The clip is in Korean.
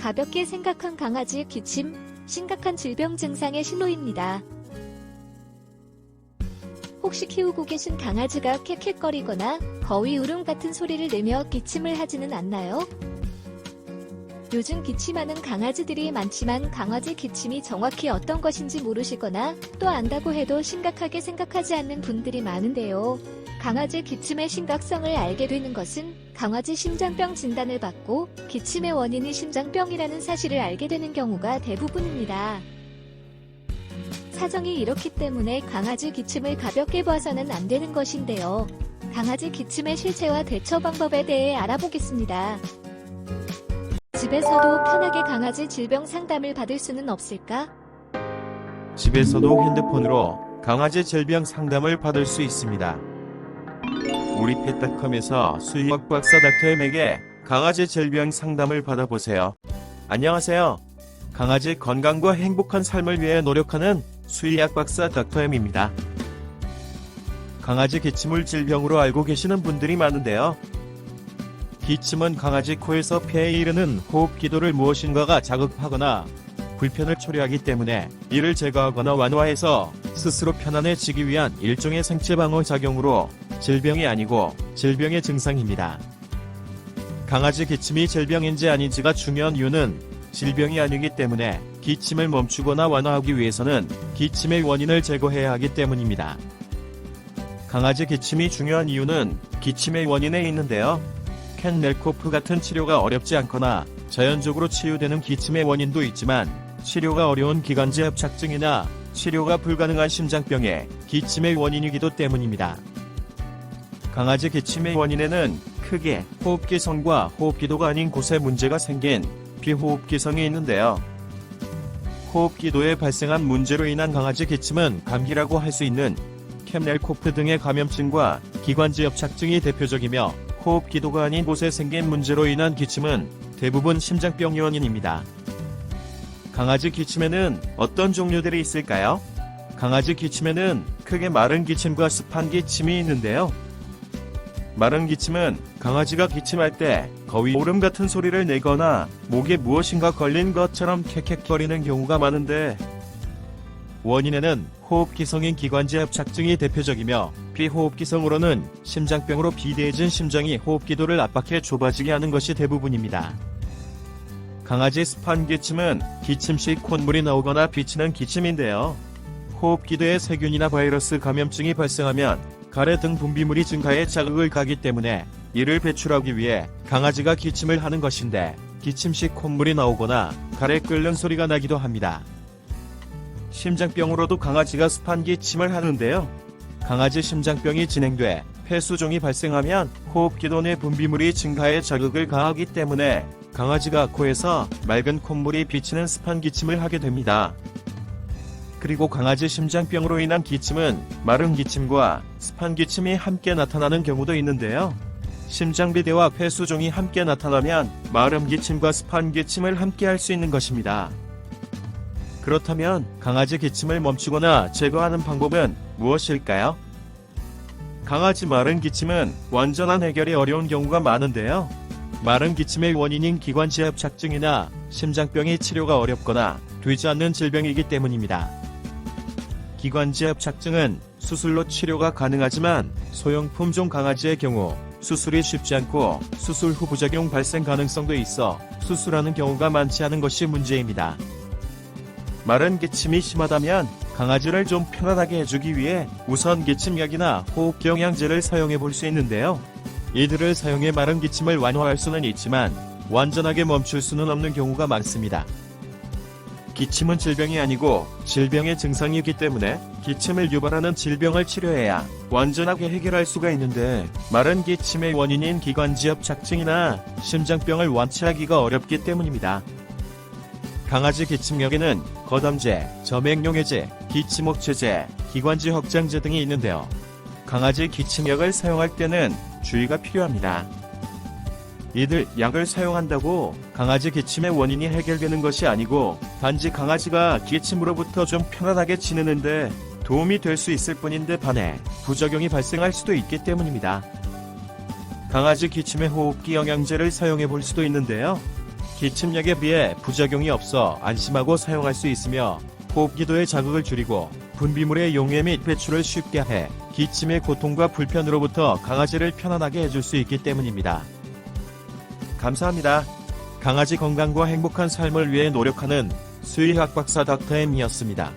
가볍게 생각한 강아지 기침, 심각한 질병 증상의 신호입니다. 혹시 키우고 계신 강아지가 캑캑거리거나 거위 울음 같은 소리를 내며 기침을 하지는 않나요? 요즘 기침하는 강아지들이 많지만 강아지 기침이 정확히 어떤 것인지 모르시거나 또 안다고 해도 심각하게 생각하지 않는 분들이 많은데요. 강아지 기침의 심각성을 알게 되는 것은 강아지 심장병 진단을 받고 기침의 원인이 심장병이라는 사실을 알게 되는 경우가 대부분입니다. 사정이 이렇기 때문에 강아지 기침을 가볍게 봐서는 안 되는 것인데요. 강아지 기침의 실체와 대처 방법에 대해 알아보겠습니다. 집에서도 편하게 강아지 질병 상담을 받을 수는 없을까? 집에서도 핸드폰으로 강아지 질병 상담을 받을 수 있습니다. 우리 펫닷컴에서 수의학 박사 닥터엠에게 강아지 질병 상담을 받아보세요. 안녕하세요. 강아지 건강과 행복한 삶을 위해 노력하는 수의학 박사 닥터엠입니다. 강아지 기침을 질병으로 알고 계시는 분들이 많은데요. 기침은 강아지 코에서 폐에 이르는 호흡기도를 무엇인가가 자극하거나 불편을 초래하기 때문에 이를 제거하거나 완화해서 스스로 편안해지기 위한 일종의 생체 방어 작용으로 질병이 아니고 질병의 증상입니다. 강아지 기침이 질병인지 아닌지가 중요한 이유는 질병이 아니기 때문에 기침을 멈추거나 완화하기 위해서는 기침의 원인을 제거해야 하기 때문입니다. 강아지 기침이 중요한 이유는 기침의 원인에 있는데요. 캔넬코프 같은 치료가 어렵지 않거나 자연적으로 치유되는 기침의 원인도 있지만 치료가 어려운 기관지 협착증이나 치료가 불가능한 심장병의 기침의 원인이기도 때문입니다. 강아지 기침의 원인에는 크게 호흡기성과 호흡기도가 아닌 곳에 문제가 생긴 비호흡기성이 있는데요. 호흡기도에 발생한 문제로 인한 강아지 기침은 감기라고 할 수 있는 캔넬코프 등의 감염증과 기관지 협착증이 대표적이며 호흡기도가 아닌 곳에 생긴 문제로 인한 기침은 대부분 심장병 원인입니다. 강아지 기침에는 어떤 종류들이 있을까요? 강아지 기침에는 크게 마른 기침과 습한 기침이 있는데요. 마른 기침은 강아지가 기침할 때 거위 울음 같은 소리를 내거나 목에 무엇인가 걸린 것처럼 캑캑거리는 경우가 많은데 원인에는 호흡기성인 기관지 협착증이 대표적이며 비호흡기성으로는 심장병으로 비대해진 심장이 호흡기도를 압박해 좁아지게 하는 것이 대부분입니다. 강아지 습한 기침은 기침 시 콧물이 나오거나 비치는 기침인데요. 호흡기도에 세균이나 바이러스 감염증이 발생하면 가래 등 분비물이 증가해 자극을 가기 때문에 이를 배출하기 위해 강아지가 기침을 하는 것인데 기침 시 콧물이 나오거나 가래 끓는 소리가 나기도 합니다. 심장병으로도 강아지가 습한 기침을 하는데요. 강아지 심장병이 진행돼 폐수종이 발생하면 호흡기도 내 분비물이 증가해 자극을 가하기 때문에 강아지가 코에서 맑은 콧물이 비치는 습한 기침을 하게 됩니다. 그리고 강아지 심장병으로 인한 기침은 마른 기침과 습한 기침이 함께 나타나는 경우도 있는데요. 심장비대와 폐수종이 함께 나타나면 마른 기침과 습한 기침을 함께 할 수 있는 것입니다. 그렇다면 강아지 기침을 멈추거나 제거하는 방법은 무엇일까요? 강아지 마른 기침은 완전한 해결이 어려운 경우가 많은데요. 마른 기침의 원인인 기관지 협착증이나 심장병의 치료가 어렵거나 되지 않는 질병이기 때문입니다. 기관지 협착증은 수술로 치료가 가능하지만 소형품종 강아지의 경우 수술이 쉽지 않고 수술 후 부작용 발생 가능성도 있어 수술하는 경우가 많지 않은 것이 문제입니다. 마른 기침이 심하다면 강아지를 좀 편안하게 해주기 위해 우선 기침약이나 호흡기 영양제를 사용해 볼 수 있는데요. 이들을 사용해 마른 기침을 완화할 수는 있지만 완전하게 멈출 수는 없는 경우가 많습니다. 기침은 질병이 아니고 질병의 증상이기 때문에 기침을 유발하는 질병을 치료해야 완전하게 해결할 수가 있는데 마른 기침의 원인인 기관지 협착증이나 심장병을 완치하기가 어렵기 때문입니다. 강아지 기침약에는 거담제, 점액용해제, 기침억제제, 기관지 확장제 등이 있는데요. 강아지 기침약을 사용할 때는 주의가 필요합니다. 이들 약을 사용한다고 강아지 기침의 원인이 해결되는 것이 아니고 단지 강아지가 기침으로부터 좀 편안하게 지내는데 도움이 될 수 있을 뿐인데 반해 부작용이 발생할 수도 있기 때문입니다. 강아지 기침에 호흡기 영양제를 사용해 볼 수도 있는데요. 기침약에 비해 부작용이 없어 안심하고 사용할 수 있으며 호흡기도의 자극을 줄이고 분비물의 용해 및 배출을 쉽게 해 기침의 고통과 불편으로부터 강아지를 편안하게 해줄 수 있기 때문입니다. 감사합니다. 강아지 건강과 행복한 삶을 위해 노력하는 수의학 박사 닥터 M이었습니다.